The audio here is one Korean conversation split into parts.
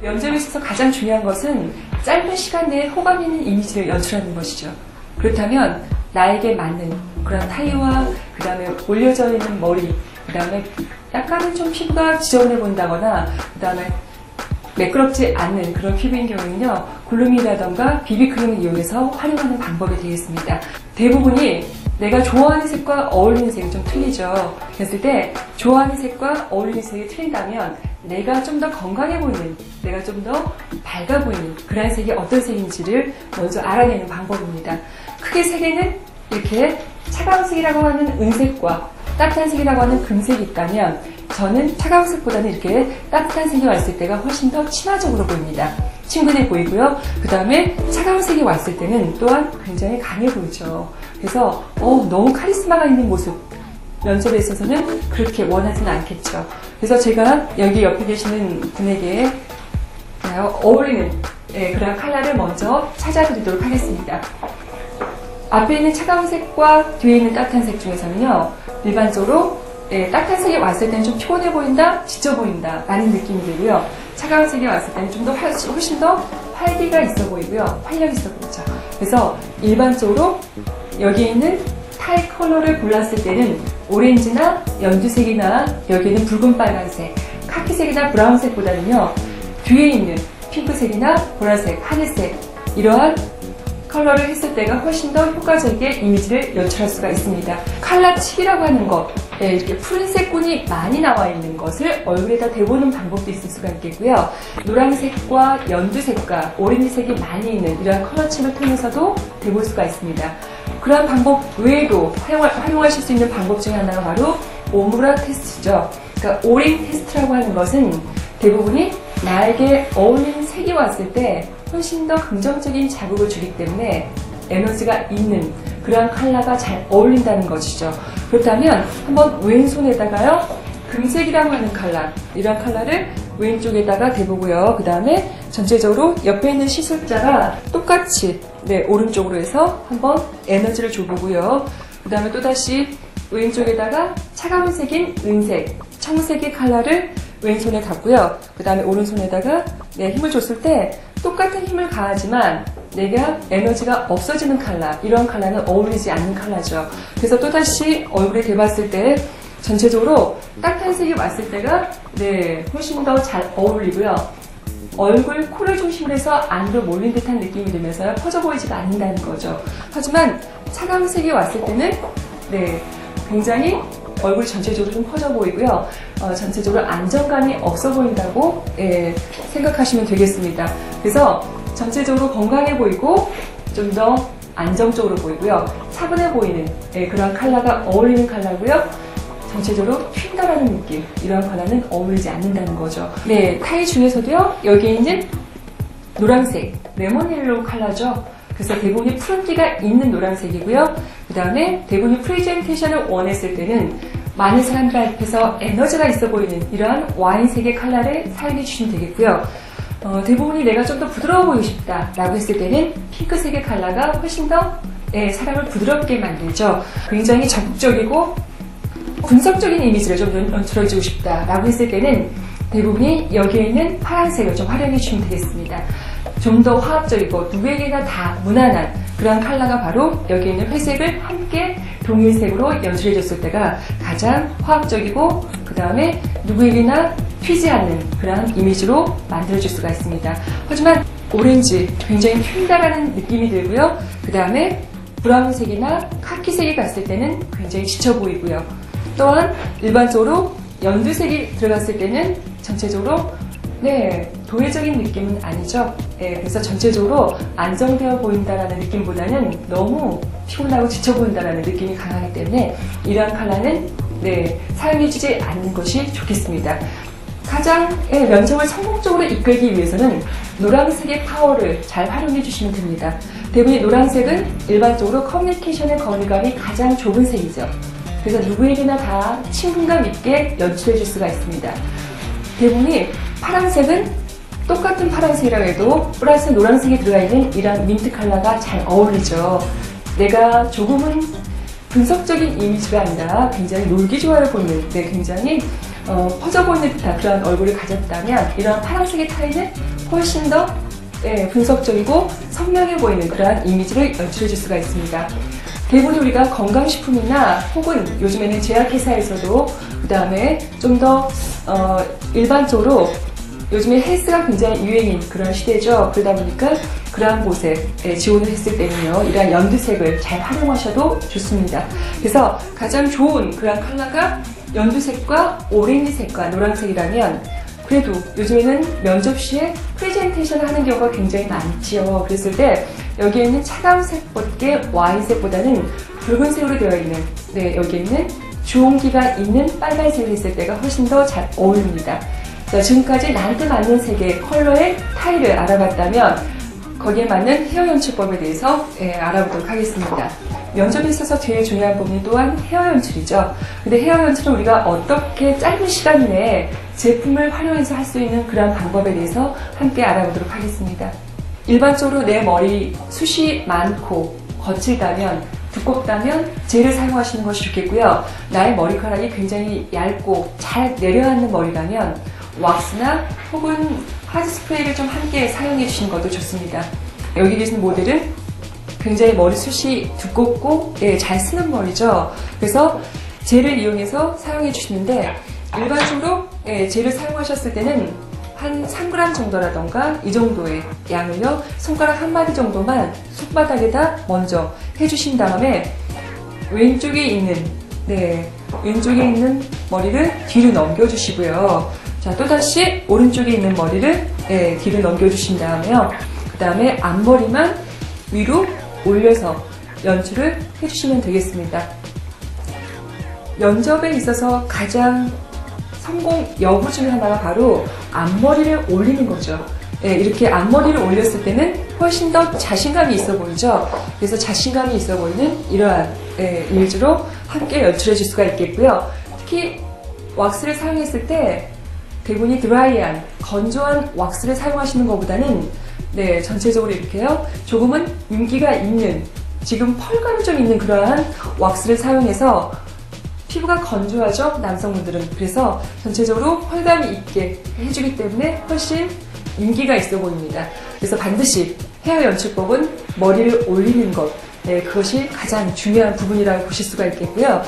면접에 있어서 가장 중요한 것은 짧은 시간 내에 호감 있는 이미지를 연출하는 것이죠. 그렇다면 나에게 맞는 그런 타이와 그 다음에 올려져 있는 머리, 그 다음에 약간은 좀 피부가 지저분해 보인다거나 그 다음에 매끄럽지 않는 그런 피부인 경우는요, 글루밍이라던가 비비크림을 이용해서 활용하는 방법이 되겠습니다. 대부분이 내가 좋아하는 색과 어울리는 색이 좀 틀리죠. 그랬을 때 좋아하는 색과 어울리는 색이 틀린다면 내가 좀 더 건강해 보이는, 내가 좀 더 밝아 보이는 그런 색이 어떤 색인지를 먼저 알아내는 방법입니다. 크게 세 개는 이렇게 차가운 색이라고 하는 은색과 따뜻한 색이라고 하는 금색이 있다면 저는 차가운 색보다는 이렇게 따뜻한 색이 왔을 때가 훨씬 더 친화적으로 보입니다. 친근해 보이고요. 그 다음에 차가운 색이 왔을 때는 또한 굉장히 강해 보이죠. 그래서 너무 카리스마가 있는 모습, 면접에 있어서는 그렇게 원하지는 않겠죠. 그래서 제가 여기 옆에 계시는 분에게 어울리는 그런 컬러를 먼저 찾아드리도록 하겠습니다. 앞에 있는 차가운 색과 뒤에 있는 따뜻한 색 중에서는요, 일반적으로 따뜻한 색이 왔을 때는 좀 피곤해 보인다, 지쳐 보인다 라는 느낌이 들고요. 차가운 색이 왔을 때는 좀 더 훨씬 더 활기가 있어 보이고요. 활력 있어 보이죠. 그래서 일반적으로 여기에 있는 타이 컬러를 골랐을 때는 오렌지나 연두색이나 여기에는 붉은 빨간색, 카키색이나 브라운색보다는요, 뒤에 있는 핑크색이나 보라색, 하늘색 이러한 컬러를 했을 때가 훨씬 더 효과적이게 이미지를 연출할 수가 있습니다. 칼라칩이라고 하는 것, 이렇게 푸른색 끈이 많이 나와 있는 것을 얼굴에다 대보는 방법도 있을 수가 있겠고요. 노란색과 연두색과 오렌지색이 많이 있는 이러한 컬러칩을 통해서도 대볼 수가 있습니다. 그러한 방법 외에도 활용하실 수 있는 방법 중에 하나가 바로 오므라 테스트죠. 그러니까 오링 테스트라고 하는 것은 대부분이 나에게 어울리는 색이 왔을 때 훨씬 더 긍정적인 자극을 주기 때문에 에너지가 있는 그러한 컬러가 잘 어울린다는 것이죠. 그렇다면 한번 왼손에다가요, 금색이라고 하는 컬러, 이런 컬러를 왼쪽에다가 대보고요. 그 다음에 전체적으로 옆에 있는 시술자가 똑같이 오른쪽으로 해서 한번 에너지를 줘보고요. 그 다음에 또다시 왼쪽에다가 차가운 색인 은색, 청색의 컬러를 왼손에 갖고요. 그 다음에 오른손에다가 힘을 줬을 때 똑같은 힘을 가하지만 내가 에너지가 없어지는 컬러, 이런 컬러는 어울리지 않는 컬러죠. 그래서 또다시 얼굴에 대봤을 때 전체적으로 따뜻한 색이 왔을 때가 훨씬 더 잘 어울리고요. 얼굴, 코를 중심으로 해서 안으로 몰린 듯한 느낌이 들면서 퍼져 보이지가 않는다는 거죠. 하지만 차가운 색이 왔을 때는 굉장히 얼굴이 전체적으로 좀 퍼져 보이고요. 전체적으로 안정감이 없어 보인다고 생각하시면 되겠습니다. 그래서 전체적으로 건강해 보이고 좀 더 안정적으로 보이고요. 차분해 보이는 그런 컬러가 어울리는 컬러고요. 전체적으로 튄다라는 느낌, 이런 컬러는 어울리지 않는다는 거죠. 타이 중에서도요, 여기에 있는 노란색, 레몬 옐로우 컬러죠. 그래서 대부분이 푸른기가 있는 노란색이고요. 그 다음에 대부분이 프레젠테이션을 원했을 때는 많은 사람들 앞에서 에너지가 있어 보이는 이러한 와인색의 컬러를 사용해 주시면 되겠고요. 대부분이 내가 좀 더 부드러워 보이고 싶다 라고 했을 때는 핑크색의 컬러가 훨씬 더 사람을 부드럽게 만들죠. 굉장히 적극적이고 분석적인 이미지를 좀 연출해주고 싶다 라고 했을 때는 대부분이 여기에 있는 파란색을 좀 활용해 주시면 되겠습니다. 좀 더 화합적이고 누구에게나 다 무난한 그런 컬러가 바로 여기 있는 회색을 함께 동일색으로 연출해줬을 때가 가장 화합적이고 그 다음에 누구에게나 튀지 않는 그런 이미지로 만들어줄 수가 있습니다. 하지만 오렌지, 굉장히 튄다라는 느낌이 들고요. 그 다음에 브라운색이나 카키색이 갔을 때는 굉장히 지쳐 보이고요. 또한 일반적으로 연두색이 들어갔을 때는 전체적으로 도회적인 느낌은 아니죠. 그래서 전체적으로 안정되어 보인다는 느낌보다는 너무 피곤하고 지쳐 보인다는 느낌이 강하기 때문에 이러한 컬러는 사용해주지 않는 것이 좋겠습니다. 가장 면접을 성공적으로 이끌기 위해서는 노란색의 파워를 잘 활용해 주시면 됩니다. 대부분 노란색은 일반적으로 커뮤니케이션의 거리감이 가장 좁은 색이죠. 그래서 누구에게나 다 친근감 있게 연출해 줄 수가 있습니다. 대부분이 파란색은 똑같은 파란색이라고 해도 플러스 노란색이 들어가 있는 이런 민트 컬러가 잘 어울리죠. 내가 조금은 분석적인 이미지가 아니라 굉장히 놀기 좋아해 보이는 굉장히 퍼져 보이는 듯한 그런 얼굴을 가졌다면 이런 파란색의 타이는 훨씬 더 분석적이고 선명해 보이는 그러한 이미지를 연출해 줄 수가 있습니다. 대부분 우리가 건강식품이나 혹은 요즘에는 제약회사에서도 그 다음에 좀 더 일반적으로 요즘에 헬스가 굉장히 유행인 그런 시대죠. 그러다 보니까 그러한 곳에 지원을 했을 때는요, 이러한 연두색을 잘 활용하셔도 좋습니다. 그래서 가장 좋은 그런 컬러가 연두색과 오렌지색과 노란색이라면, 그래도 요즘에는 면접 시에 프레젠테이션을 하는 경우가 굉장히 많지요. 그랬을 때 여기에 있는 차가운색보다 와인색보다는 붉은색으로 되어 있는, 여기에 있는 주홍기가 있는 빨간색을 했을 때가 훨씬 더 잘 어울립니다. 자, 지금까지 나한테 맞는 색의 컬러의 타일을 알아봤다면 거기에 맞는 헤어 연출법에 대해서 알아보도록 하겠습니다. 면접에 있어서 제일 중요한 부분이 또한 헤어 연출이죠. 근데 헤어 연출은 우리가 어떻게 짧은 시간 내에 제품을 활용해서 할 수 있는 그런 방법에 대해서 함께 알아보도록 하겠습니다. 일반적으로 내 머리 숱이 많고 거칠다면, 두껍다면 젤을 사용하시는 것이 좋겠고요. 나의 머리카락이 굉장히 얇고 잘 내려앉는 머리라면 왁스나 혹은 하드스프레이를 좀 함께 사용해 주시는 것도 좋습니다. 여기 계신 모델은 굉장히 머리숱이 두껍고 잘 쓰는 머리죠. 그래서 젤을 이용해서 사용해 주시는데, 일반적으로 젤을 사용하셨을 때는 한 3g 정도라던가 이 정도의 양을요, 손가락 한 마디 정도만 손바닥에다 먼저 해주신 다음에 왼쪽에 있는 머리를 뒤로 넘겨주시고요. 자, 또다시 오른쪽에 있는 머리를 뒤로 넘겨주신 다음에요. 그 다음에 앞머리만 위로 올려서 연출을 해주시면 되겠습니다. 면접에 있어서 가장 성공 여부 중에 하나가 바로 앞머리를 올리는 거죠. 이렇게 앞머리를 올렸을 때는 훨씬 더 자신감이 있어 보이죠. 그래서 자신감이 있어 보이는 이러한 이미지로 함께 연출해 줄 수가 있겠고요. 특히 왁스를 사용했을 때 대부분이 드라이한, 건조한 왁스를 사용하시는 것보다는 전체적으로 이렇게요, 조금은 윤기가 있는, 지금 펄감이 좀 있는 그러한 왁스를 사용해서 피부가 건조하죠, 남성분들은. 그래서 전체적으로 펄감이 있게 해주기 때문에 훨씬 윤기가 있어 보입니다. 그래서 반드시 헤어 연출법은 머리를 올리는 것, 그것이 가장 중요한 부분이라고 보실 수가 있겠고요.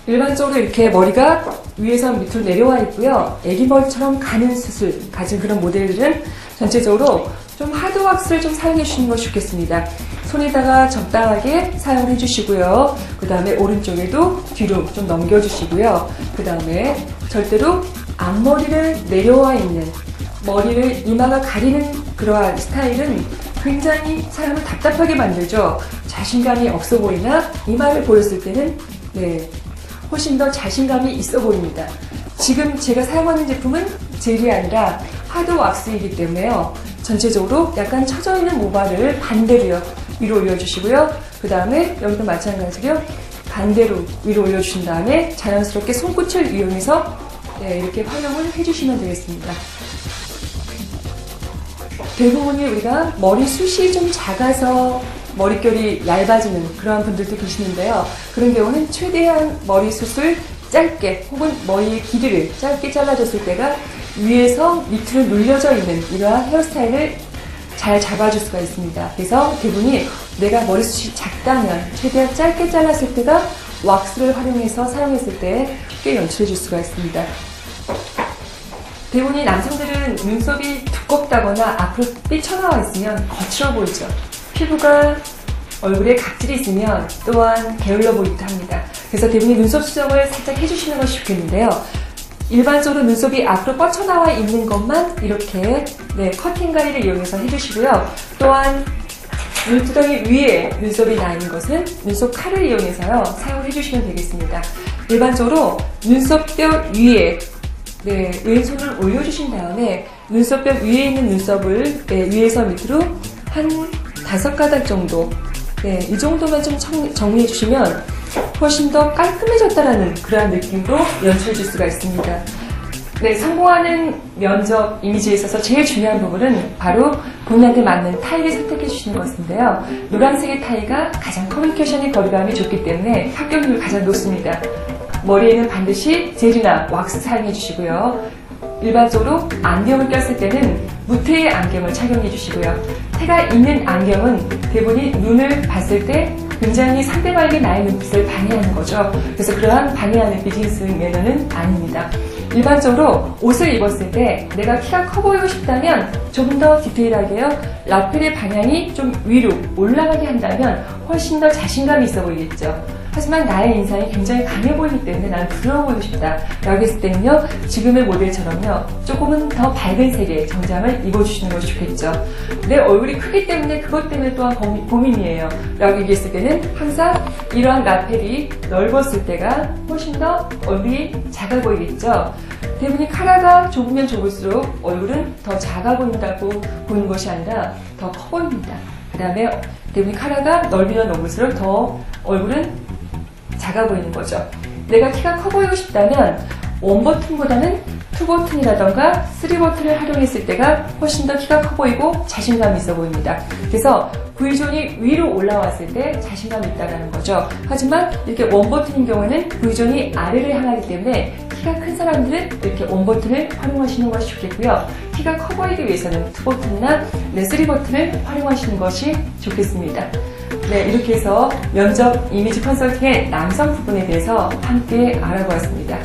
일반적으로 이렇게 머리가 위에서 밑으로 내려와 있고요, 애기 머리처럼 가는 숱을 가진 그런 모델들은 전체적으로 좀 하드 왁스를 좀 사용해 주시는 것이 좋겠습니다. 손에다가 적당하게 사용해 주시고요. 그 다음에 오른쪽에도 뒤로 좀 넘겨주시고요. 그 다음에 절대로 앞머리를 내려와 있는, 머리를 이마가 가리는 그러한 스타일은 굉장히 사람을 답답하게 만들죠. 자신감이 없어 보이나 이마를 보였을 때는 훨씬 더 자신감이 있어 보입니다. 지금 제가 사용하는 제품은 젤이 아니라 하드 왁스이기 때문에요, 전체적으로 약간 처져 있는 모발을 반대로요, 위로 올려주시고요. 그 다음에 여기도 마찬가지로 반대로 위로 올려주신 다음에 자연스럽게 손끝을 이용해서 이렇게 활용을 해주시면 되겠습니다. 대부분이 우리가 머리숱이 좀 작아서 머릿결이 얇아지는 그런 분들도 계시는데요. 그런 경우는 최대한 머리숱을 짧게, 혹은 머리의 길이를 짧게 잘라줬을 때가 위에서 밑으로 눌려져 있는 이러한 헤어스타일을 잘 잡아줄 수가 있습니다. 그래서 대부분이 내가 머리숱이 작다면 최대한 짧게 잘랐을 때가 왁스를 활용해서 사용했을 때 꽤 연출해 줄 수가 있습니다. 대부분이 남성들은 눈썹이 두껍다거나 앞으로 삐쳐나와 있으면 거칠어 보이죠. 피부가 얼굴에 각질이 있으면 또한 게을러 보이기도 합니다. 그래서 대부분이 눈썹 수정을 살짝 해주시는 것이 좋겠는데요. 일반적으로 눈썹이 앞으로 뻗쳐나와 있는 것만 이렇게 커팅 가위를 이용해서 해주시고요. 또한 눈두덩이 위에 눈썹이 나 있는 것은 눈썹 칼을 이용해서요, 사용을 해주시면 되겠습니다. 일반적으로 눈썹뼈 위에 왼손을 올려주신 다음에 눈썹뼈 위에 있는 눈썹을 위에서 밑으로 한 5가닥 정도, 이 정도만 좀 정리해 주시면 훨씬 더 깔끔해졌다라는 그러한 느낌으로 연출해 줄 수가 있습니다. 성공하는 면접 이미지에 있어서 제일 중요한 부분은 바로 본인한테 맞는 타일을 선택해 주시는 것인데요. 노란색의 타일가 가장 커뮤니케이션의 거리감이 좋기 때문에 합격률이 가장 높습니다. 머리에는 반드시 젤이나 왁스 사용해 주시고요. 일반적으로 안경을 꼈을 때는 무태의 안경을 착용해 주시고요. 태가 있는 안경은 대부분이 눈을 봤을 때 굉장히 상대방에게 나의 눈빛을 방해하는 거죠. 그래서 그러한 방해하는 비즈니스 매너는 아닙니다. 일반적으로 옷을 입었을 때 내가 키가 커 보이고 싶다면 조금 더 디테일하게요. 라펠의 방향이 좀 위로 올라가게 한다면 훨씬 더 자신감이 있어 보이겠죠. 하지만 나의 인상이 굉장히 강해 보이기 때문에 나는 부러워 보이고 싶다 라고 했을 때는요, 지금의 모델처럼요 조금은 더 밝은 색의 정장을 입어주시는 것이 좋겠죠. 내 얼굴이 크기 때문에 그것 때문에 또한 고민이에요 라고 얘기했을 때는 항상 이러한 라펠이 넓었을 때가 훨씬 더 얼굴이 작아 보이겠죠. 대부분이 카라가 좁으면 좁을수록 얼굴은 더 작아 보인다고 보는 것이 아니라 더 커 보입니다. 그 다음에 대부분이 카라가 넓으면 넓을수록 더 얼굴은 작아 보이는 거죠. 내가 키가 커 보이고 싶다면 원버튼보다는 투버튼이라던가 쓰리버튼을 활용했을 때가 훨씬 더 키가 커 보이고 자신감이 있어 보입니다. 그래서 V존이 위로 올라왔을 때 자신감이 있다는 거죠. 하지만 이렇게 원버튼인 경우에는 V존이 아래를 향하기 때문에 키가 큰 사람들은 이렇게 원버튼을 활용하시는 것이 좋겠고요. 키가 커 보이기 위해서는 투버튼이나 쓰리버튼을 활용하시는 것이 좋겠습니다. 네, 이렇게 해서 면접 이미지 컨설팅의 남성 부분에 대해서 함께 알아보았습니다.